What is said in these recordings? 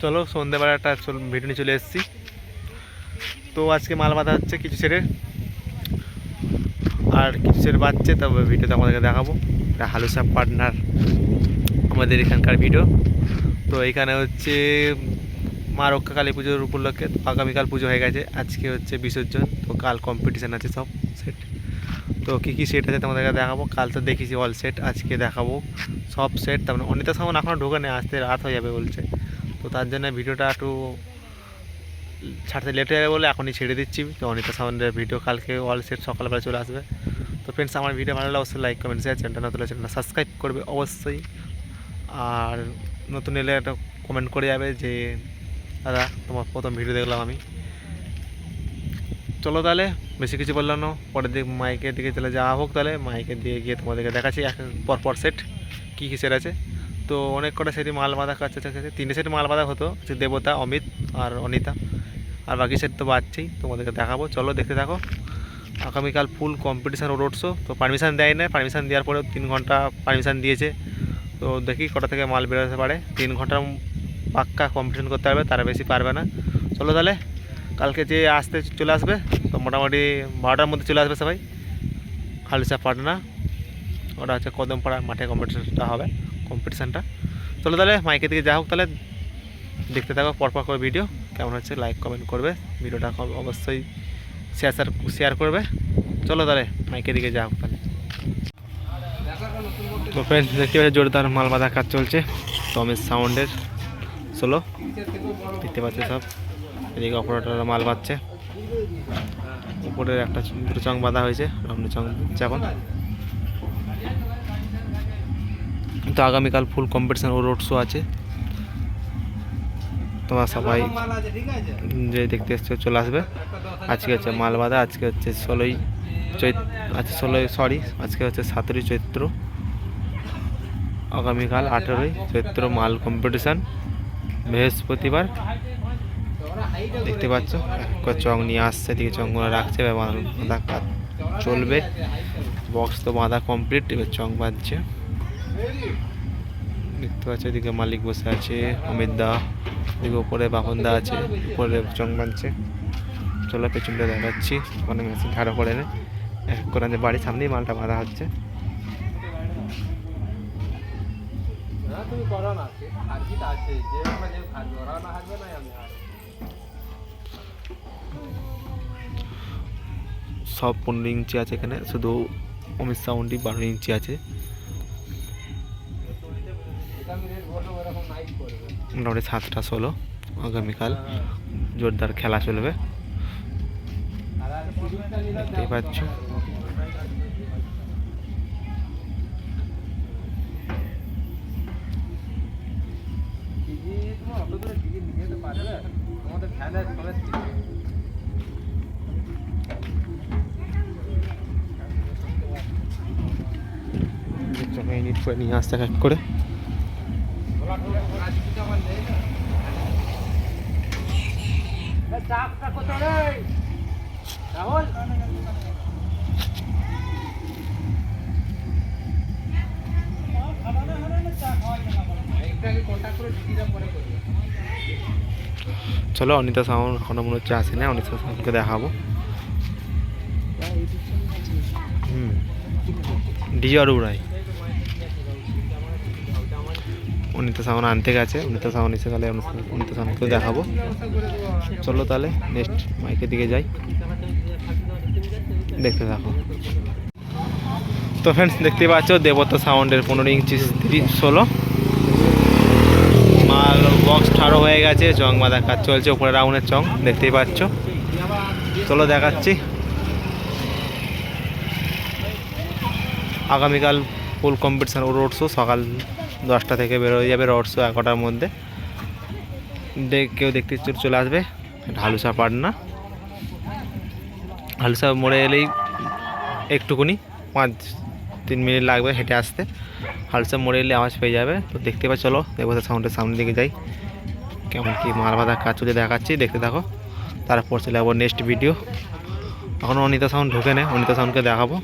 চলো সন্ধ্যেবেলা একটা ভিডিও নিয়ে চলে এসেছি। তো আজকে মাল বাঁধা হচ্ছে কিছু ছেড়ে, আর কিছু ছেড়ে বাঁধছে, তবে ভিডিওতে আমাদেরকে দেখাবো। এটা হালুসা পার্টনার আমাদের এখানকার ভিডিও। তো এইখানে হচ্ছে মা রক্ষা কালী পুজোর উপলক্ষে আগামীকাল পুজো হয়ে গেছে, আজকে হচ্ছে বিসর্জন। তো কাল কম্পিটিশান আছে সব সেট। তো কী কী সেট আছে তোমাদেরকে দেখাবো। কাল তো দেখেছি অল সেট, আজকে দেখাবো সব সেট। তার মানে অনিতা সামন এখনও ঢোকে নেই, আসতে রাত হয়ে যাবে বলছে। তো তার জন্য ভিডিওটা একটু ছাড়তে লেট হয়ে যাবে বলে এখনই ছেড়ে দিচ্ছি। তো অনিতা সাউন্ডের ভিডিও কালকে অল সেট সকালবেলা চলে আসবে। তো ফ্রেন্ডস, আমার ভিডিও ভালো লাগলে অবশ্যই লাইক কমেন্ট শেয়ার, চ্যানেলটা নতুন চ্যানেলটা সাবস্ক্রাইব করবে অবশ্যই। আর নতুন এলে একটা কমেন্ট করে যাবে যে দাদা তোমার প্রথম ভিডিও দেখলাম আমি। চলো তাহলে বেশি কিছু বললাম না, পরের দিক মাইকের দিকে চলে যাওয়া হোক। তাহলে মাইকের দিয়ে গিয়ে তোমাদেরকে দেখাচ্ছি পরপর সেট কী কী সেট আছে। তো অনেক কটা সেটই মাল বাঁধা কাছে, 3টে সেট মাল বাঁধা হতো, দেবতা, অমিত আর অনিতা। আর বাকি সেট তো বাঁধছেই, তোমাদেরকে দেখাবো। চলো দেখতে থাকো। আগামীকাল ফুল কম্পিটিশান ও রোড শো। তো পারমিশান দেয় না, পারমিশান দেওয়ার পরেও 3 ঘন্টা পারমিশান দিয়েছে। তো দেখি কটা থেকে মাল বেরোতে পারে। 3 ঘন্টার পাক্কা কম্পিটিশান করতে পারবে, তারা বেশি পারবে না। চলো তাহলে কালকে যে আসতে চলে আসবে, তো মোটামুটি 12টার মধ্যে চলে আসবে সবাই। হালুসা পাটনা, ওটা হচ্ছে কদমপাড়া মাঠে কম্পিটিশানটা হবে, কম্পিটিশানটা। চলো তাহলে মাইকের দিকে যা হোক, তাহলে দেখতে থাকো পরপর করে ভিডিও। কেমন হচ্ছে লাইক কমেন্ট করবে, ভিডিওটা অবশ্যই শেয়ার করবে। চলো তাহলে মাইকের দিকে যা হোক তাহলে। তো ফ্রেন্ডস, দেখতে পাচ্ছি জোরদার মাল বাঁধা কাজ চলছে টমিস সাউন্ডের। চলো দেখতে পাচ্ছি সব, এদিকে অপারেটররা মাল বাঁধছে। উপরের একটা দুটো চং বাঁধা হয়েছে, রাউন্ড চং এখন। তো আগামীকাল ফুল কম্পিটিশান ও রোড শো আছে। তোমরা সবাই যে দেখতে এসছো চলে আসবে। আজকে হচ্ছে মাল বাঁধা, আজকে হচ্ছে 16ই আজকে হচ্ছে 17ই চৈত্র, আগামীকাল 18ই চৈত্র মাল কম্পিটিশান, বৃহস্পতিবার। দেখতে পাচ্ছ চং নিয়ে আসছে, এদিকে চংগুলো রাখছে, বাঁধা কাজ চলবে। বক্স তো বাঁধা কমপ্লিট, এবার চং বাঁধছে। দেখতে পাচ্ছ এদিকে মালিক বসে আছে, অমিত দা, এদিকে উপরে বাপন দা আছে, উপরে চং বাঁধছে। চলো পেছনটা দেখাচ্ছি, মানে মেশিন খারাপ করে নেয় এক করে, বাড়ির সামনেই মালটা বাঁধা হচ্ছে। সব 15 ইঞ্চি আছে এখানে, শুধু অমিত সাউন্ডই 12 ইঞ্চি আছে। মোটামুটি 7টা 16 আগামীকাল জোরদার খেলা চলবে, দেখতেই পাচ্ছ। ইউনিট করে নিয়ে আসতে এক করে। চলো অনিতা সাউন্ড এখনো মনে হচ্ছে আসে না, অনিতা সাউন্ডকে দেখাবো। ডিজার উড়াই অনিতা সাউন্ড আনতে গেছে, অনিতা সাউন্ড এসে গেলে অনিতা সাউন্ডকে দেখাবো। চলো তাহলে নেক্সট মাইকের দিকে যাই, দেখতে থাকো। তো ফ্রেন্ডস, দেখতে পাচ্ছ দেবতা সাউন্ডের 15 ইঞ্চি 16 মাল বক্স ঠাড়ো হয়ে গেছে, চং বাঁধার কাজ চলছে, উপরে রাউন্ডের চং দেখতেই পাচ্ছ। চলো দেখাচ্ছি। আগামীকাল ফুল কম্পিটিশান ও রোড শো, সকাল 10টা থেকে বেরোয় যাবে রোড শো 11টার মধ্যে। কেউ দেখতে চলে আসবে। হালুসা পাটনা, হালুসা মোড়ে এলেই একটুকুনি 5-3 মিনিট লাগবে হেঁটে আসতে। হালসা মোড়ে এলে আওয়াজ পেয়ে যাবে। তো দেখতে পাচ্ছ, চলো দেবতা সাউন্ডের সামনের দিকে যাই, কেমন কি মাল বাঁধা কাজ চলে দেখাচ্ছি, দেখতে থাকো। তারপর চলে যাবো নেক্সট ভিডিও। এখনও অনিতা সাউন্ড ঢুকে নেই, অনিতা সাউন্ডকে দেখাবো।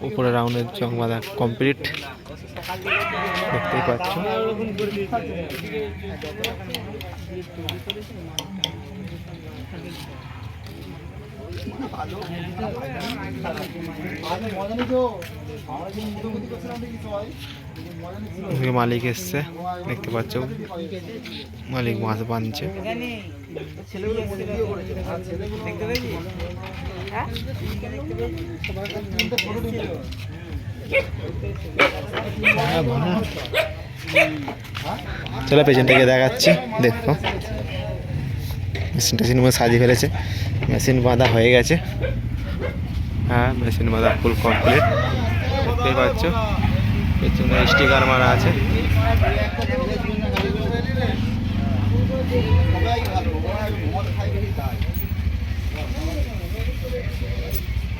উপরে রাউন্ডের জং বাঁধা কমপ্লিট, দেখতেই পাচ্ছ। মালিক এসছে, দেখতে পাচ্ছ মালিক মাছ বাঁধছে। চলো পেছন থেকে দেখাচ্ছি, দেখো মেশিন টেশিন সাজিয়ে ফেলেছে, মেশিন বাঁধা হয়ে গেছে। হ্যাঁ, মেশিন বাঁধা ফুল কমপ্লিট, দেখতেই পাচ্ছ। পেছনে স্টিকার মারা আছে।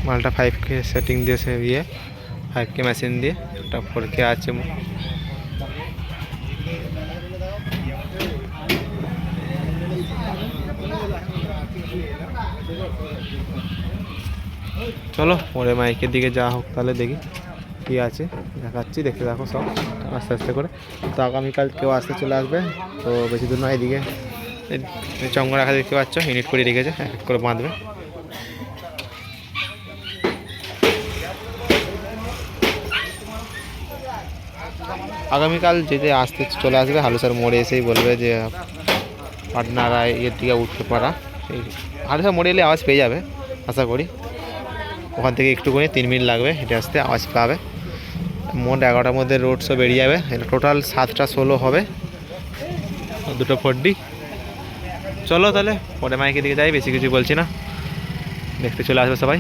মালটা 5K সেটিং দিয়েছে, 5K মেশিন দিয়ে, একটা 4K আছে। চলো পরে মাইকের দিকে যাওয়া হোক, তাহলে দেখি কী আছে, দেখাচ্ছি, দেখতে দেখো সব আস্তে আস্তে করে। তো আগামীকাল কেউ আসতে চলে আসবে, তো বেশি দূর নয়, এদিকে চঙ্গ রাখা দেখতে পাচ্ছ, ইউনিট করে রেখেছে, এক এক করে বাঁধবে। আগামীকাল যদি আসতে চলে আসবে, হালুসার মোড়ে এসেই বলবে যে পাটনারা এর দিকে উঠতে পারা। এই হালুসার মোড়ে এলে আওয়াজ পেয়ে যাবে আশা করি। ওখান থেকে একটুখানি 3 মিনিট লাগবে হেঁটে আসতে, আওয়াজ পাবে। মোট 11টার মধ্যে রোড শো বেরিয়ে যাবে। এটা টোটাল 7টা 16 হবে, 2টো 4D। চলো তাহলে পরে মাইকের দিকে যাই, বেশি কিছু বলছি না, দেখতে চলে আসবে সবাই।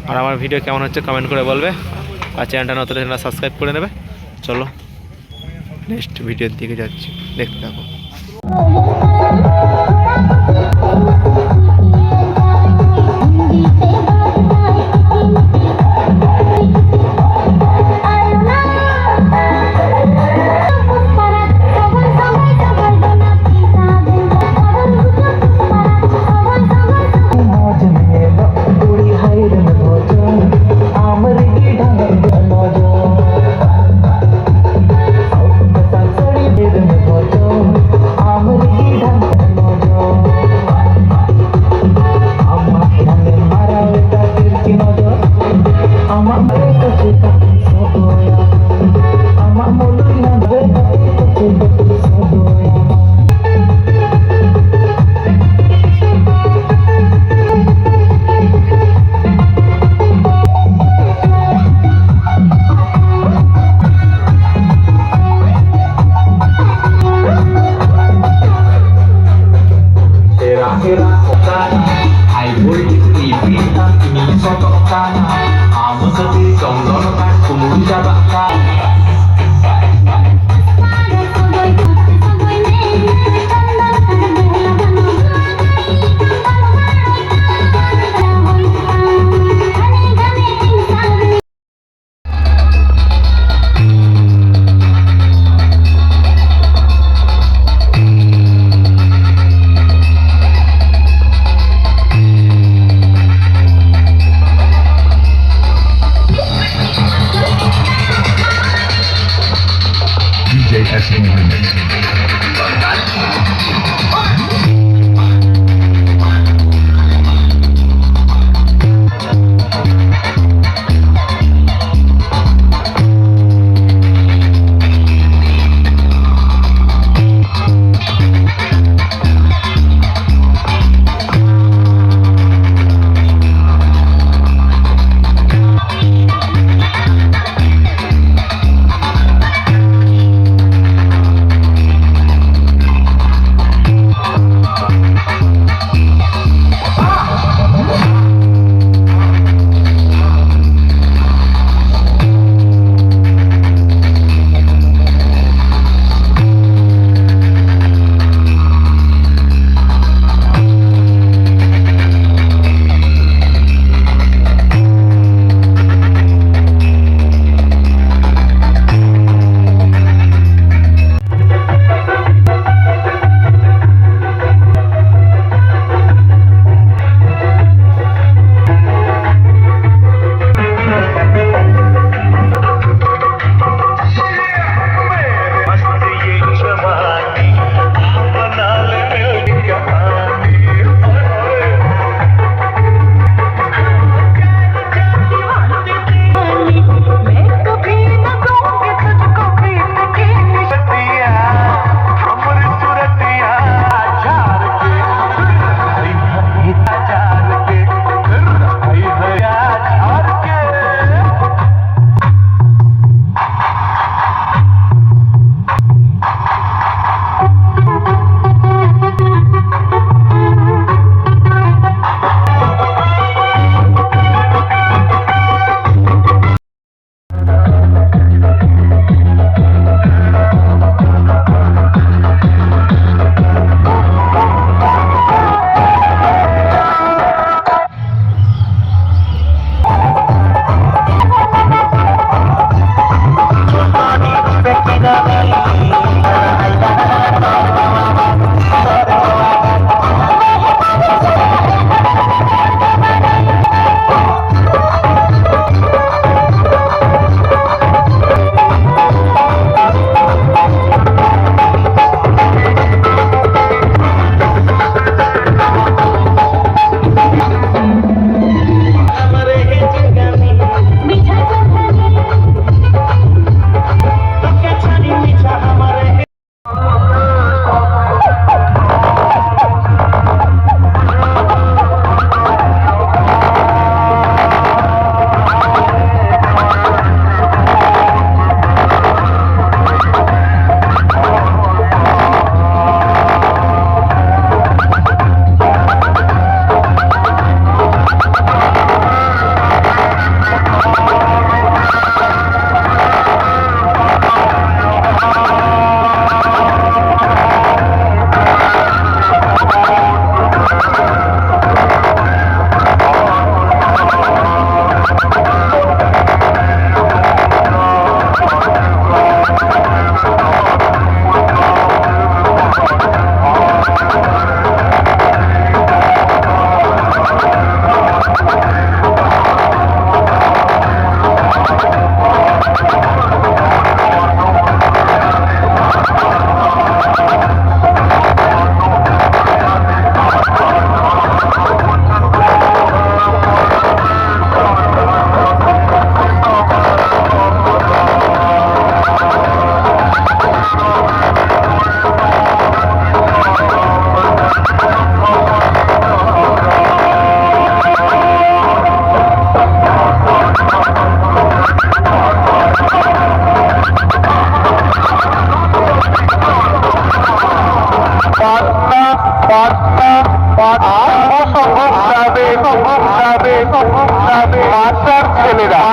আর আমার ভিডিও কেমন হচ্ছে কমেন্ট করে বলবে, আর চ্যানেলটা নতুন সাবস্ক্রাইব করে নেবে। চলো নেক্সট ভিডিওর দিকে যাচ্ছি, দেখতে থাকো। নামে মাস্টার ছেলেরা